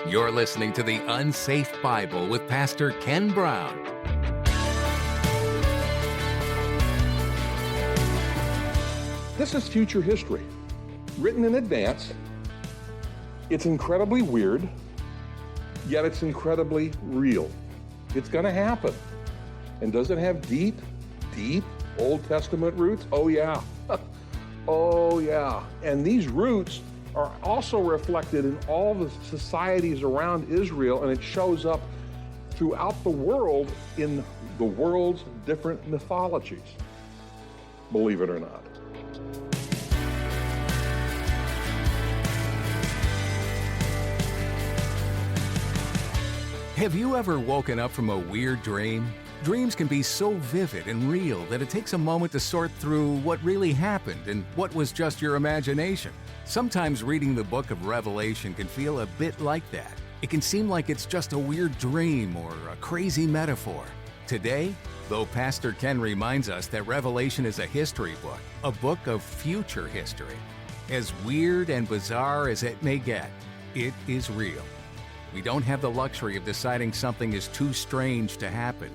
You're listening to The Unsafe Bible with Pastor Ken Brown. This is future history, written in advance. It's incredibly weird, yet it's incredibly real. It's going to happen. And does it have deep Old Testament roots? Oh, yeah. Oh, yeah. And these roots are also reflected in all the societies around Israel, and it shows up throughout the world in the world's different mythologies, believe it or not. Have you ever woken up from a weird dream? Dreams can be so vivid and real that it takes a moment to sort through what really happened and what was just your imagination. Sometimes reading the book of Revelation can feel a bit like that. It can seem like it's just a weird dream or a crazy metaphor. Today, though, Pastor Ken reminds us that Revelation is a history book, a book of future history. As weird and bizarre as it may get, it is real. We don't have the luxury of deciding something is too strange to happen.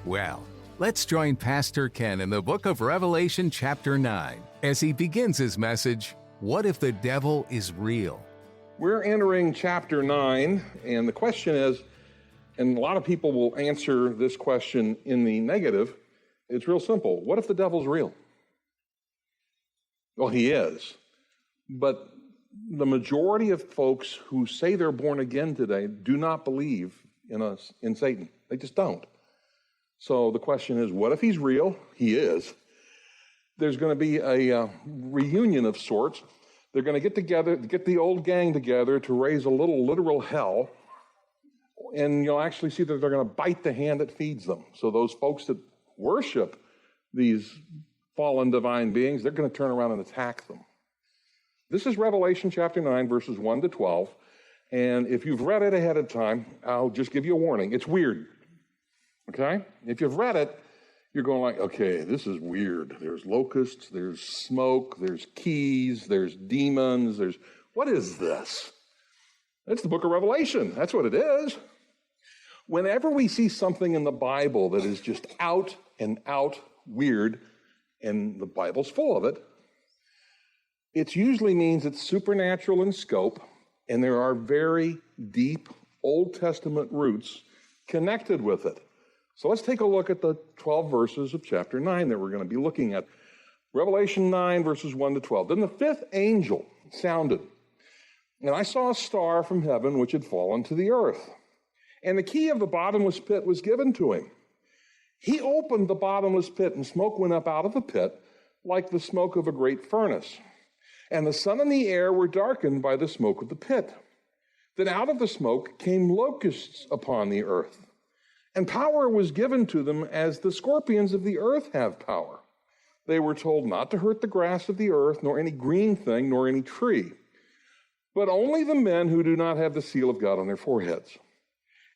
Well, let's join Pastor Ken in the book of Revelation chapter 9 as he begins his message, What if the Devil is Real? We're entering chapter 9, and the question is, and a lot of people will answer this question in the negative, it's real simple. What if the devil's real? Well, he is. But the majority of folks who say they're born again today do not believe in Satan. They just don't. So the question is, what if he's real? He is. There's going to be a reunion of sorts. They're going to get together, get the old gang together to raise a little literal hell. And you'll actually see that they're going to bite the hand that feeds them. So those folks that worship these fallen divine beings, they're going to turn around and attack them. This is Revelation chapter 9, verses 1 to 12. And if you've read it ahead of time, I'll just give you a warning. It's weird. Okay? If you've read it, you're going like, okay, this is weird. There's locusts, there's smoke, there's keys, there's demons, what is this? It's the book of Revelation. That's what it is. Whenever we see something in the Bible that is just out and out weird, and the Bible's full of it, it usually means it's supernatural in scope, and there are very deep Old Testament roots connected with it. So let's take a look at the 12 verses of chapter 9 that we're going to be looking at. Revelation 9, verses 1 to 12. Then the fifth angel sounded, and I saw a star from heaven which had fallen to the earth. And the key of the bottomless pit was given to him. He opened the bottomless pit, and smoke went up out of the pit like the smoke of a great furnace. And the sun and the air were darkened by the smoke of the pit. Then out of the smoke came locusts upon the earth. And power was given to them as the scorpions of the earth have power. They were told not to hurt the grass of the earth, nor any green thing, nor any tree, but only the men who do not have the seal of God on their foreheads.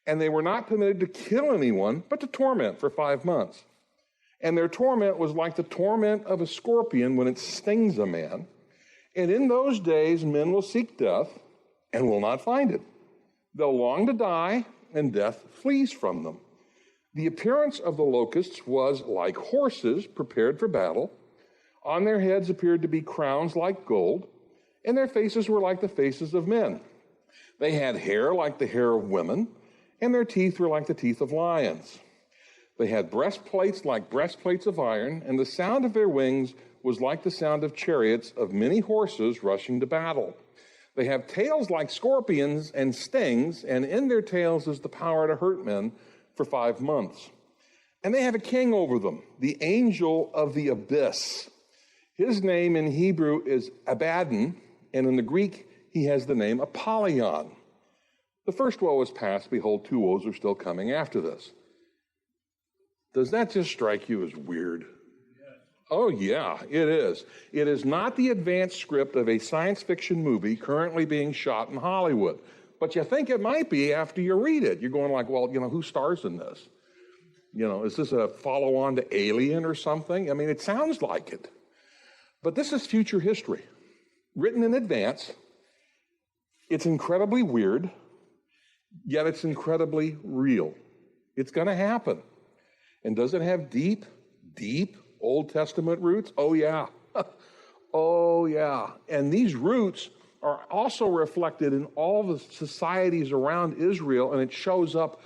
And they were not permitted to kill anyone, but to torment for 5 months. And their torment was like the torment of a scorpion when it stings a man. And in those days men will seek death and will not find it. They'll long to die, and death flees from them. The appearance of the locusts was like horses prepared for battle. On their heads appeared to be crowns like gold, and their faces were like the faces of men. They had hair like the hair of women, and their teeth were like the teeth of lions. They had breastplates like breastplates of iron, and the sound of their wings was like the sound of chariots of many horses rushing to battle. They have tails like scorpions and stings, and in their tails is the power to hurt men for 5 months. And they have a king over them, the angel of the abyss. His name in Hebrew is Abaddon, and in the Greek he has the name Apollyon. The first woe is past, behold, 2 woes are still coming after this. Does that just strike you as weird? Oh, yeah, it is. It is not the advanced script of a science fiction movie currently being shot in Hollywood. But you think it might be after you read it. You're going like, well, who stars in this? Is this a follow-on to Alien or something? I mean, it sounds like it. But this is future history, written in advance. It's incredibly weird, yet it's incredibly real. It's going to happen. And does it have deep, deep Old Testament roots? Oh, yeah. Oh, yeah. And these roots are also reflected in all the societies around Israel, and it shows up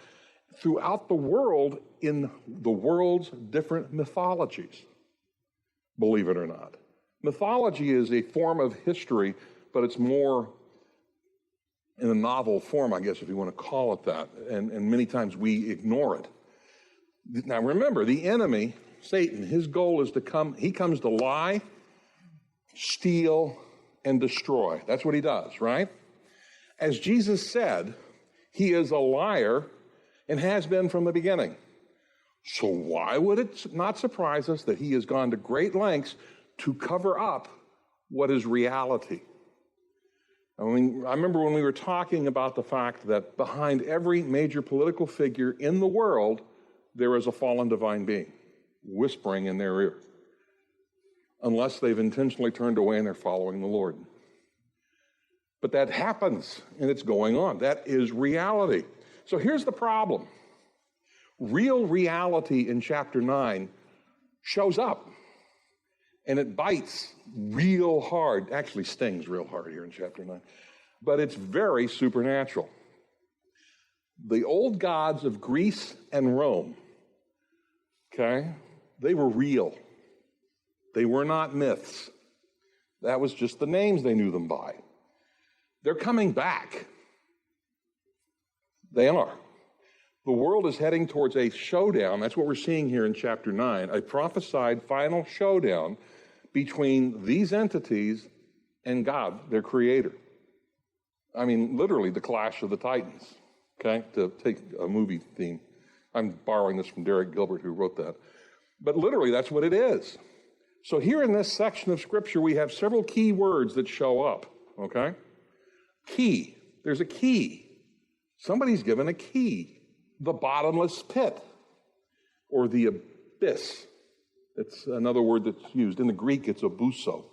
throughout the world in the world's different mythologies, believe it or not. Mythology is a form of history, but it's more in a novel form, I guess, if you want to call it that, and many times we ignore it. Now remember, the enemy, Satan, his goal is he comes to lie, steal, and destroy. That's what he does, right? As Jesus said, he is a liar and has been from the beginning. So why would it not surprise us that he has gone to great lengths to cover up what is reality? I mean, I remember when we were talking about the fact that behind every major political figure in the world, there is a fallen divine being whispering in their ear, unless they've intentionally turned away and they're following the Lord. But that happens, and it's going on. That is reality. So here's the problem. Real reality in chapter 9 shows up, and it bites real hard. Actually stings real hard here in chapter 9. But it's very supernatural. The old gods of Greece and Rome, okay, they were real. They were not myths. That was just the names they knew them by. They're coming back. They are. The world is heading towards a showdown. That's what we're seeing here in chapter 9, a prophesied final showdown between these entities and God, their creator. I mean, literally the clash of the titans, okay, to take a movie theme. I'm borrowing this from Derek Gilbert, who wrote that. But literally, that's what it is. So here in this section of Scripture, we have several key words that show up, okay? Key. There's a key. Somebody's given a key. The bottomless pit, or the abyss. It's another word that's used. In the Greek, it's abuso.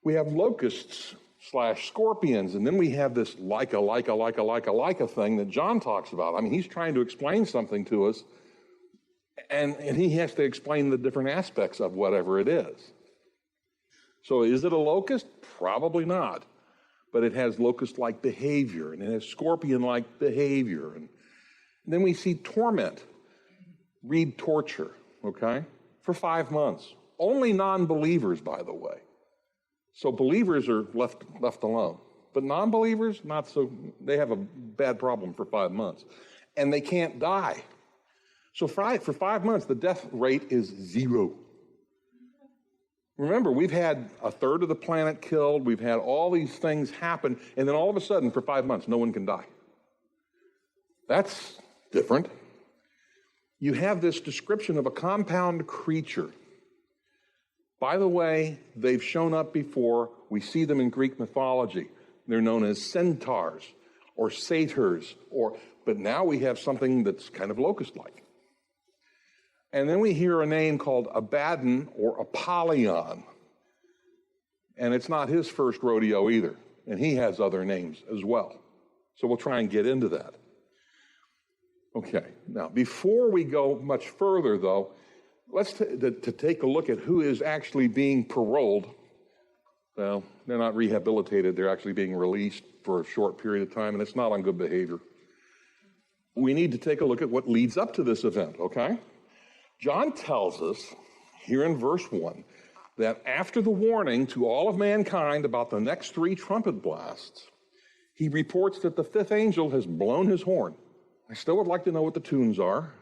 We have locusts / scorpions, and then we have this like a thing that John talks about. I mean, he's trying to explain something to us, and he has to explain the different aspects of whatever it is. So is it a locust? Probably not. But it has locust-like behavior, and it has scorpion-like behavior. And then we see torment. Read torture, okay? For 5 months. Only non-believers, by the way. So believers are left alone. But non-believers, not so. They have a bad problem for 5 months. And they can't die. So for 5 months, the death rate is 0. Remember, we've had a third of the planet killed. We've had all these things happen. And then all of a sudden, for 5 months, no one can die. That's different. You have this description of a compound creature. By the way, they've shown up before. We see them in Greek mythology. They're known as centaurs or satyrs, but now we have something that's kind of locust-like. And then we hear a name called Abaddon or Apollyon. And it's not his first rodeo either. And he has other names as well. So we'll try and get into that. Okay, now before we go much further, though, let's take a look at who is actually being paroled. Well, they're not rehabilitated. They're actually being released for a short period of time, and it's not on good behavior. We need to take a look at what leads up to this event, okay? John tells us here in verse 1 that after the warning to all of mankind about the next 3 trumpet blasts, he reports that the 5th angel has blown his horn. I still would like to know what the tunes are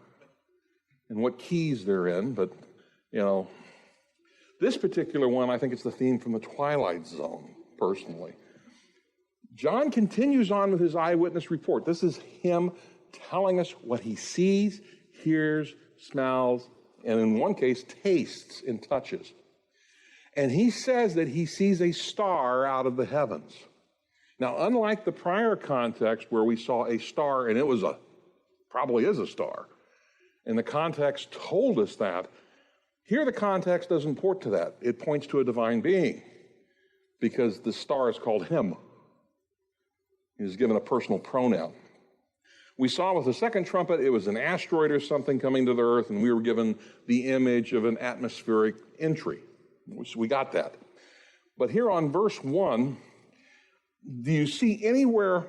and what keys they're in, but, this particular one, I think it's the theme from the Twilight Zone, personally. John continues on with his eyewitness report. This is him telling us what he sees, hears, smells, and in one case, tastes and touches. And he says that he sees a star out of the heavens. Now, unlike the prior context where we saw a star, and it was probably is a star, and the context told us that, here the context doesn't point to that. It points to a divine being, because the star is called him. He's given a personal pronoun. We saw with the second trumpet, it was an asteroid or something coming to the earth, and we were given the image of an atmospheric entry. So we got that. But here on verse 1, do you see anywhere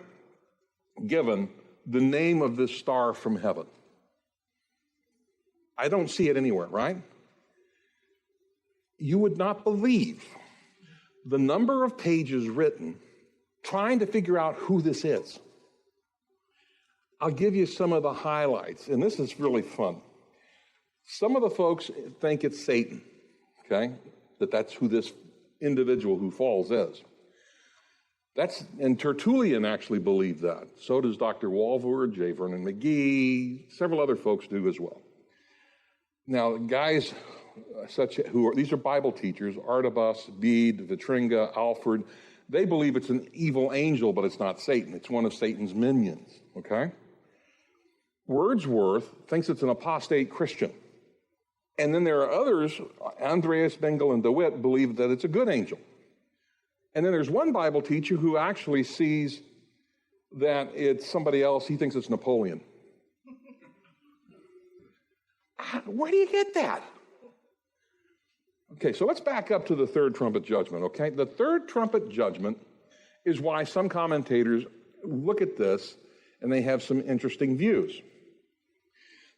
given the name of this star from heaven? I don't see it anywhere, right? You would not believe the number of pages written trying to figure out who this is. I'll give you some of the highlights, and this is really fun. Some of the folks think it's Satan, okay? That's who this individual who falls is. And Tertullian actually believed that. So does Dr. Walvoord, J. Vernon McGee, several other folks do as well. Now, guys these are Bible teachers, Artibus, Bede, Vitringa, Alfred, they believe it's an evil angel, but it's not Satan. It's one of Satan's minions, okay? Wordsworth thinks it's an apostate Christian. And then there are others, Andreas, Bengel, and DeWitt, believe that it's a good angel. And then there's one Bible teacher who actually sees that it's somebody else. He thinks it's Napoleon. Where do you get that? Okay, so let's back up to the third trumpet judgment, okay? The third trumpet judgment is why some commentators look at this and they have some interesting views.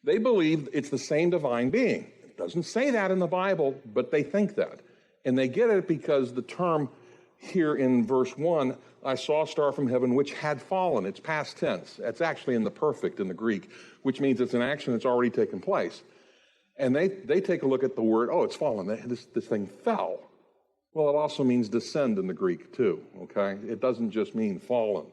They believe it's the same divine being. It doesn't say that in the Bible, but they think that. And they get it because the term here in verse 1, I saw a star from heaven which had fallen. It's past tense. It's actually in the perfect in the Greek, which means it's an action that's already taken place. And they take a look at the word, it's fallen. This thing fell. Well, it also means descend in the Greek too, okay? It doesn't just mean fallen.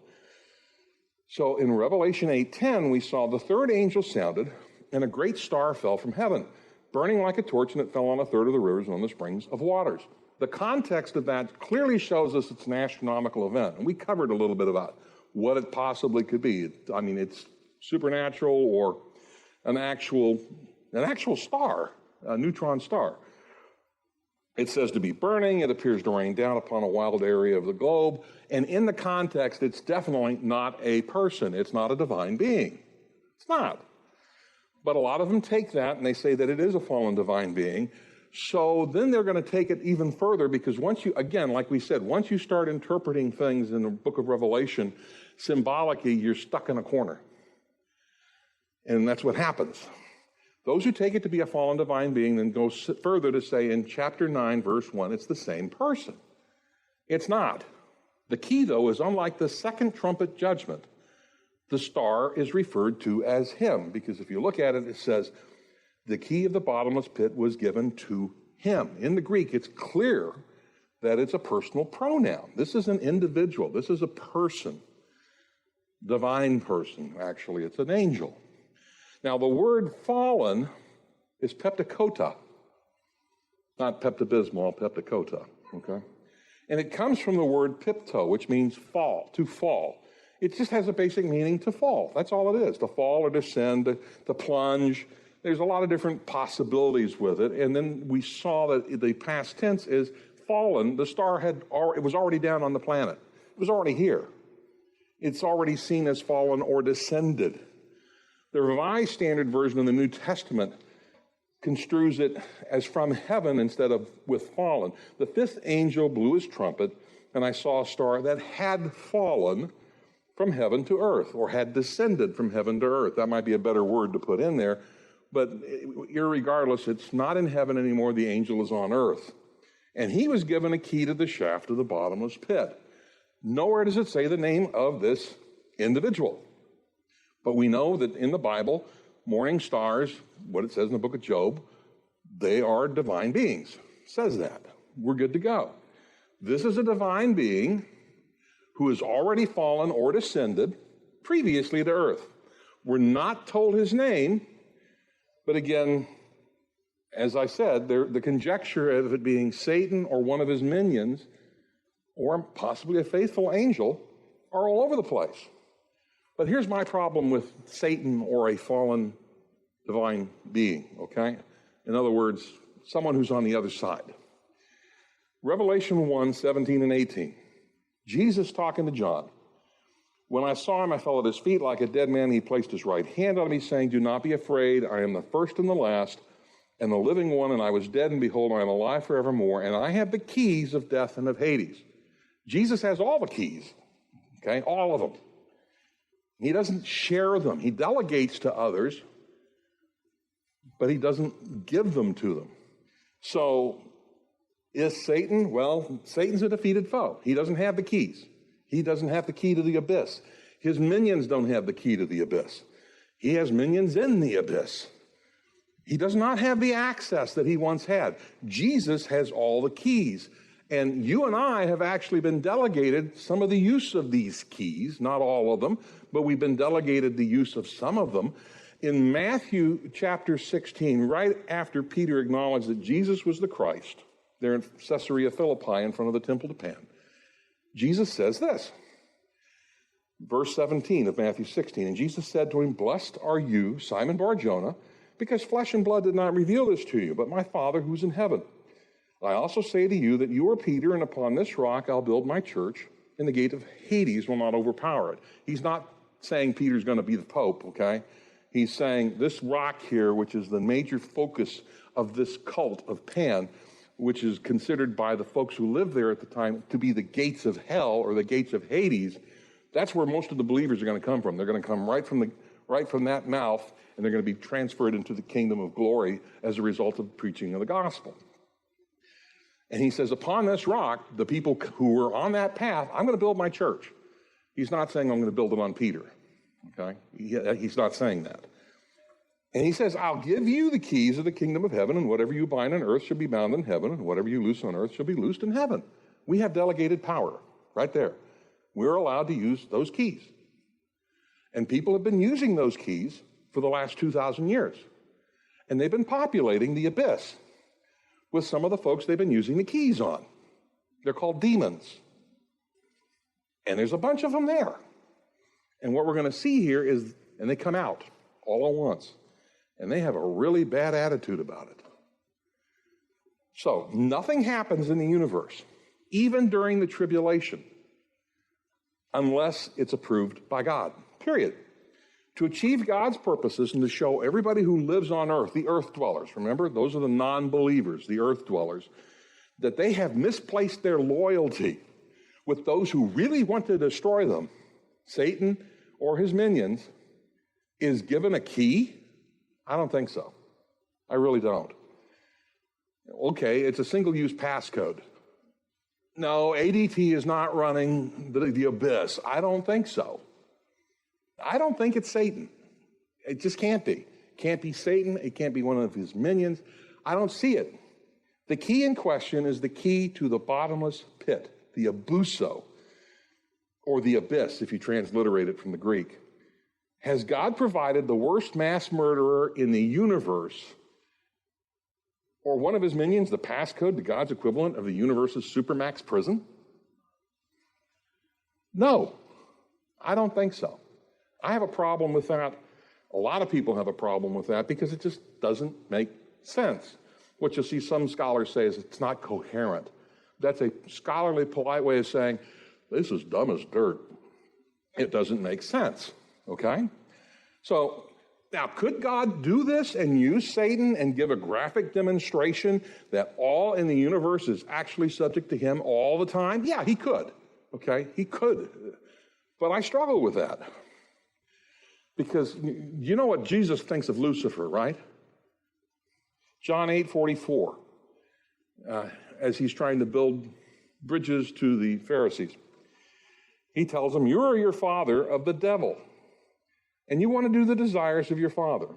So in Revelation 8:10, we saw the third angel sounded, and a great star fell from heaven, burning like a torch, and it fell on a third of the rivers and on the springs of waters. The context of that clearly shows us it's an astronomical event. And we covered a little bit about what it possibly could be. It's supernatural or an actual star, a neutron star. It says to be burning. It appears to rain down upon a wild area of the globe. And in the context, it's definitely not a person. It's not a divine being. It's not. But a lot of them take that and they say that it is a fallen divine being. So then they're going to take it even further because once you, again, like we said, once you start interpreting things in the book of Revelation, symbolically, you're stuck in a corner. And that's what happens. Those who take it to be a fallen divine being then go further to say in chapter 9, verse 1, it's the same person. It's not. The key, though, is unlike the second trumpet judgment, the star is referred to as him, because if you look at it, it says, the key of the bottomless pit was given to him. In the Greek, it's clear that it's a personal pronoun. This is an individual. This is a person, divine person, actually. It's an angel. Now, the word fallen is peptikota, not Pepto-Bismol, peptikota, okay? And it comes from the word pipto, which means fall, to fall. It just has a basic meaning to fall. That's all it is, to fall or descend, to plunge. There's a lot of different possibilities with it. And then we saw that the past tense is fallen. The star it was already down on the planet. It was already here. It's already seen as fallen or descended. The Revised Standard Version of the New Testament construes it as from heaven instead of with fallen. The fifth angel blew his trumpet, and I saw a star that had fallen from heaven to earth, or had descended from heaven to earth. That might be a better word to put in there, but irregardless, it's not in heaven anymore. The angel is on earth. And he was given a key to the shaft of the bottomless pit. Nowhere does it say the name of this individual. But we know that in the Bible, morning stars, what it says in the book of Job, they are divine beings. It says that. We're good to go. This is a divine being who has already fallen or descended previously to earth. We're not told his name, but again, as I said, the conjecture of it being Satan or one of his minions, or possibly a faithful angel, are all over the place. But here's my problem with Satan or a fallen divine being, okay? In other words, someone who's on the other side. Revelation 1, 17 and 18. Jesus talking to John. When I saw him, I fell at his feet like a dead man. He placed his right hand on me, saying, do not be afraid. I am the first and the last and the living one, and I was dead, and behold, I am alive forevermore, and I have the keys of death and of Hades. Jesus has all the keys, okay, all of them. He doesn't share them. He delegates to others, but he doesn't give them to them. So is Satan? Well, Satan's a defeated foe. He doesn't have the keys. He doesn't have the key to the abyss. His minions don't have the key to the abyss. He has minions in the abyss. He does not have the access that he once had. Jesus has all the keys. And you and I have actually been delegated some of the use of these keys, not all of them, but we've been delegated the use of some of them. In Matthew chapter 16, right after Peter acknowledged that Jesus was the Christ, there in Caesarea Philippi in front of the temple to Pan, Jesus says this, verse 17 of Matthew 16, and Jesus said to him, blessed are you, Simon Bar-Jonah, because flesh and blood did not reveal this to you, but my Father who's in heaven. I also say to you that you are Peter, and upon this rock I'll build my church, and the gate of Hades will not overpower it. He's not saying Peter's going to be the Pope, okay? He's saying this rock here, which is the major focus of this cult of Pan, which is considered by the folks who lived there at the time to be the gates of hell or the gates of Hades, that's where most of the believers are going to come from. They're going to come right from that mouth, and they're going to be transferred into the kingdom of glory as a result of preaching of the gospel. And he says, upon this rock, the people who were on that path, I'm going to build my church. He's not saying I'm going to build it on Peter, okay? He's not saying that. And he says, I'll give you the keys of the kingdom of heaven, and whatever you bind on earth shall be bound in heaven, and whatever you loose on earth shall be loosed in heaven. We have delegated power right there. We're allowed to use those keys. And people have been using those keys for the last 2,000 years. And they've been populating the abyss with some of the folks they've been using the keys on. They're called demons. And there's a bunch of them there. And what we're going to see here is, and they come out all at once. And they have a really bad attitude about it. So nothing happens in the universe, even during the tribulation, unless it's approved by God, period. To achieve God's purposes and to show everybody who lives on earth, the earth dwellers, remember, those are the non-believers, the earth dwellers, that they have misplaced their loyalty with those who really want to destroy them, Satan or his minions, is given a key? I don't think so. I really don't. Okay, it's a single-use passcode. No, ADT is not running the abyss. I don't think so. I don't think it's Satan. It just can't be. It can't be Satan. It can't be one of his minions. I don't see it. The key in question is the key to the bottomless pit, the abuso, or the abyss, if you transliterate it from the Greek. Has God provided the worst mass murderer in the universe, or one of his minions, the passcode to God's equivalent of the universe's supermax prison? No, I don't think so. I have a problem with that. A lot of people have a problem with that because it just doesn't make sense. What you'll see some scholars say is it's not coherent. That's a scholarly, polite way of saying, this is dumb as dirt. It doesn't make sense, okay? So, now, could God do this and use Satan and give a graphic demonstration that all in the universe is actually subject to him all the time? Yeah, he could, okay? He could. But I struggle with that. Because you know what Jesus thinks of Lucifer, right? John 8:44, as he's trying to build bridges to the Pharisees. He tells them, you are your father of the devil, and you want to do the desires of your father.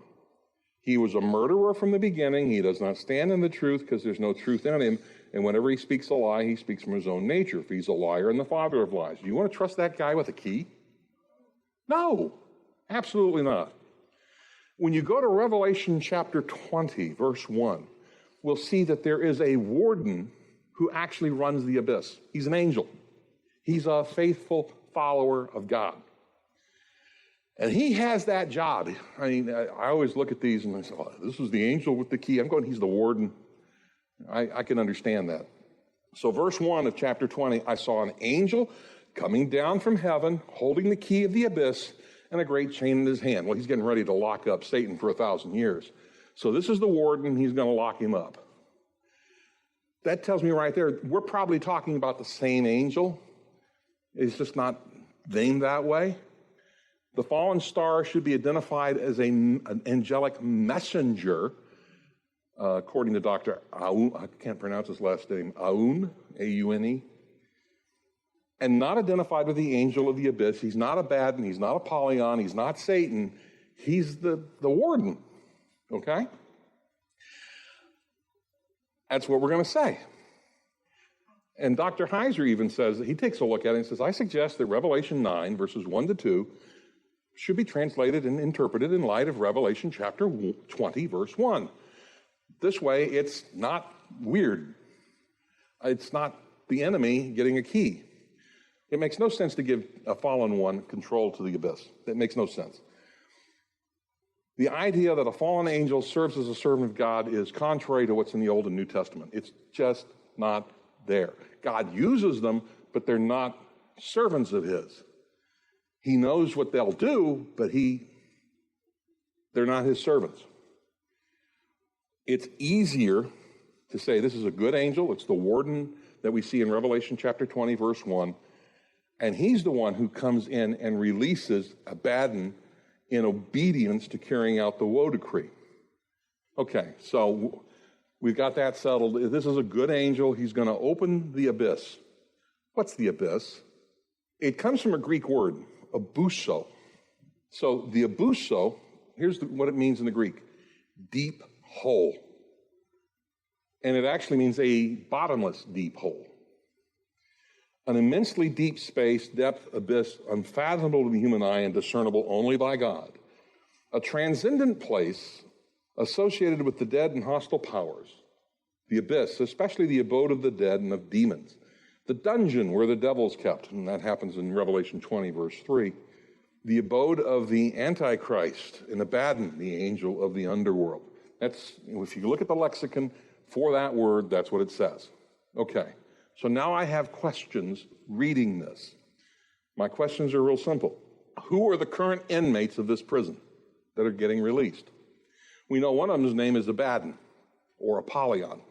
He was a murderer from the beginning. He does not stand in the truth because there's no truth in him. And whenever he speaks a lie, he speaks from his own nature. For he's a liar and the father of lies. Do you want to trust that guy with a key? No, absolutely not. When you go to Revelation chapter 20, verse 1, we'll see that there is a warden who actually runs the abyss. He's an angel. He's a faithful follower of God. And he has that job. I mean, I always look at these and I say, oh, this is the angel with the key. I'm going, he's the warden. I can understand that. So verse 1 of chapter 20, I saw an angel coming down from heaven, holding the key of the abyss and a great chain in his hand. Well, he's getting ready to lock up Satan for 1,000 years. So this is the warden. He's going to lock him up. That tells me right there, we're probably talking about the same angel. It's just not named that way. The fallen star should be identified as an angelic messenger, according to Dr. Aoun, I can't pronounce his last name, Aoun, A-U-N-E, and not identified with the angel of the abyss. He's not Abaddon, he's not Apollyon, he's not Satan, he's the warden, okay? That's what we're going to say. And Dr. Heiser even says, he takes a look at it and says, I suggest that Revelation 9, verses 1 to 2, should be translated and interpreted in light of Revelation chapter 20, verse 1. This way, it's not weird. It's not the enemy getting a key. It makes no sense to give a fallen one control to the abyss. It makes no sense. The idea that a fallen angel serves as a servant of God is contrary to what's in the Old and New Testament. It's just not there. God uses them, but they're not servants of his. He knows what they'll do, but they're not his servants. It's easier to say this is a good angel. It's the warden that we see in Revelation chapter 20, verse 1. And he's the one who comes in and releases Abaddon in obedience to carrying out the woe decree. Okay, so we've got that settled. This is a good angel. He's going to open the abyss. What's the abyss? It comes from a Greek word, abuso. So the abuso, here's what it means in the Greek, deep hole. And it actually means a bottomless deep hole. An immensely deep space, depth, abyss, unfathomable to the human eye and discernible only by God. A transcendent place associated with the dead and hostile powers. The abyss, especially the abode of the dead and of demons. The dungeon where the devil's kept, and that happens in Revelation 20, verse 3. The abode of the Antichrist and Abaddon, the angel of the underworld. That's, if you look at the lexicon for that word, that's what it says. Okay. So now I have questions reading this. My questions are real simple. Who are the current inmates of this prison that are getting released? We know one of them's name is Abaddon or Apollyon.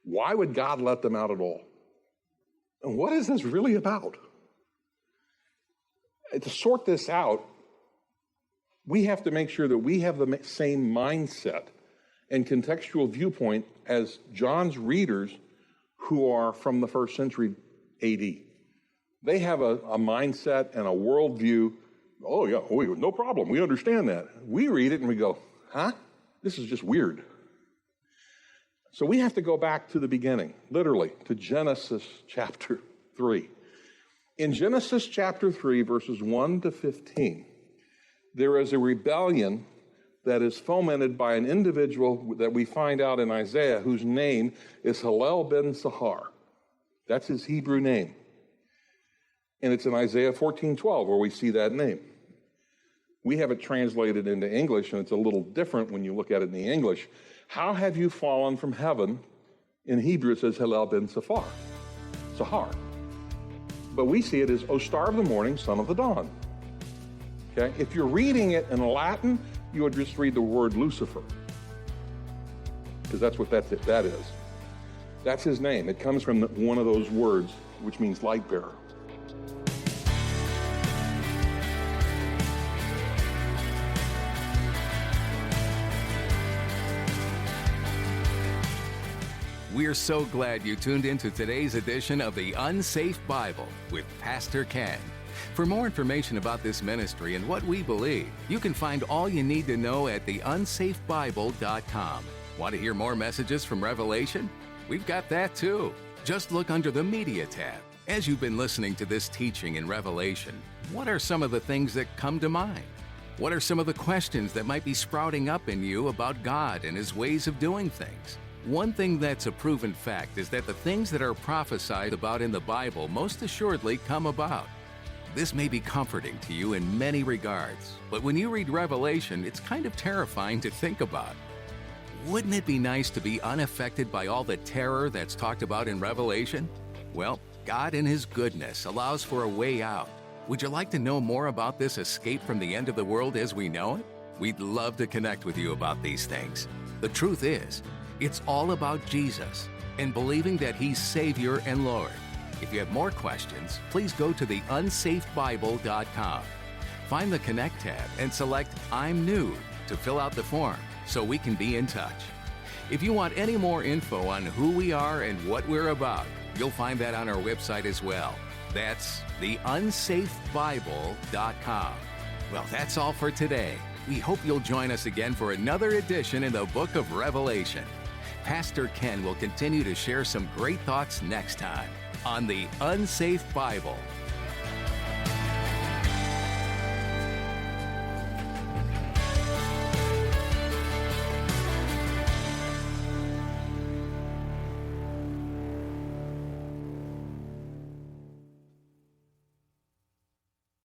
Why would God let them out at all? And what is this really about? To sort this out, we have to make sure that we have the same mindset and contextual viewpoint as John's readers who are from the first century AD. They have a mindset and a worldview. Oh, yeah, no problem. We understand that. We read it and we go, huh? This is just weird. So we have to go back to the beginning, literally, to Genesis chapter 3. In Genesis chapter 3, verses 1 to 15, there is a rebellion that is fomented by an individual that we find out in Isaiah whose name is Hillel ben Sahar. That's his Hebrew name. And it's in Isaiah 14:12 where we see that name. We have it translated into English, and it's a little different when you look at it in the English. How have you fallen from heaven? In Hebrew it says Hillel ben Sahar. But we see it as, O star of the morning, son of the dawn. Okay? If you're reading it in Latin, you would just read the word Lucifer, because that's what that is. That's his name. It comes from one of those words, which means light bearer. We're so glad you tuned into today's edition of the Unsafe Bible with Pastor Ken. For more information about this ministry and what we believe, you can find all you need to know at theunsafebible.com. Want to hear more messages from Revelation? We've got that too. Just look under the Media tab. As you've been listening to this teaching in Revelation, what are some of the things that come to mind? What are some of the questions that might be sprouting up in you about God and His ways of doing things? One thing that's a proven fact is that the things that are prophesied about in the Bible most assuredly come about. This may be comforting to you in many regards, but when you read Revelation, it's kind of terrifying to think about. Wouldn't it be nice to be unaffected by all the terror that's talked about in Revelation? Well, God in His goodness allows for a way out. Would you like to know more about this escape from the end of the world as we know it? We'd love to connect with you about these things. The truth is, it's all about Jesus and believing that He's Savior and Lord. If you have more questions, please go to theunsafebible.com. Find the Connect tab and select I'm New to fill out the form so we can be in touch. If you want any more info on who we are and what we're about, you'll find that on our website as well. That's theunsafebible.com. Well, that's all for today. We hope you'll join us again for another edition in the book of Revelation. Pastor Ken will continue to share some great thoughts next time on The Unsafe Bible.